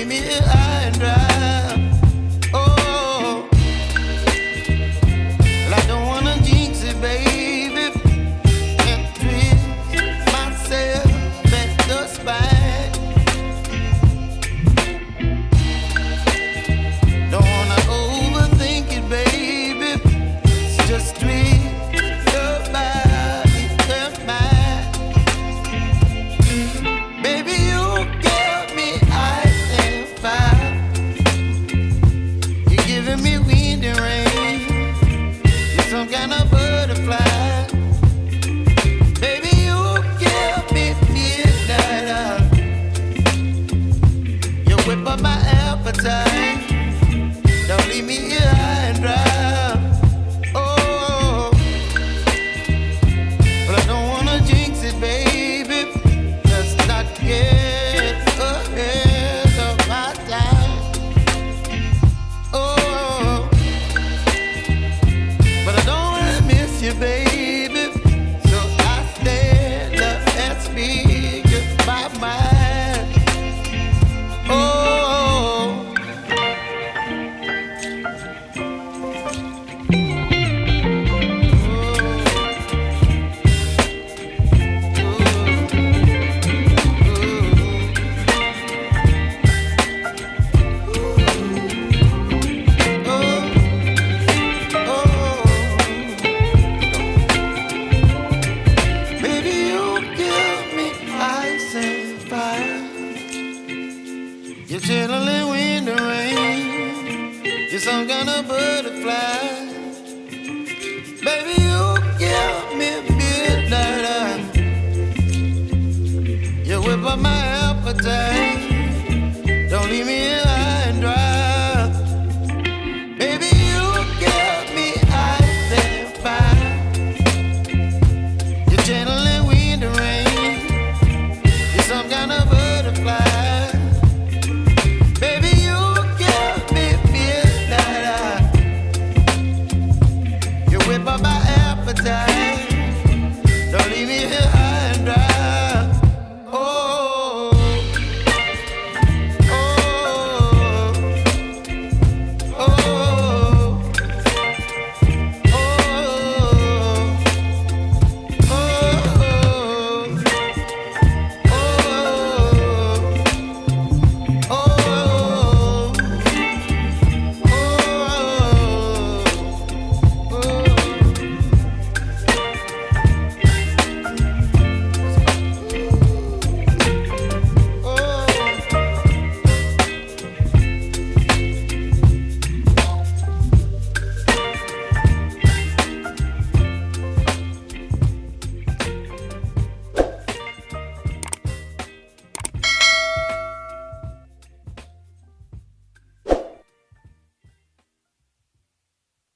leave me high and dry. Oh, well, I don't wanna jinx it, baby, and twist myself at the spine. Don't wanna overthink it, baby. It's just twist your body and mine. Baby, you give me ice and fire. You're giving me wind and rain. You're some kind of butterfly. Baby, you give me midnight. You whip up my appetite. Don't leave me here high and dry. Oh, but I don't wanna jinx it, baby. Let's not get ahead of my time. Oh, but I don't wanna miss you, baby. So I stand up and speak my mind. Oh. Baby, you give me ice and fire. You're chilling wind and rain. You're some kind of butterfly. Baby, you give me midnight. You whip up my appetite.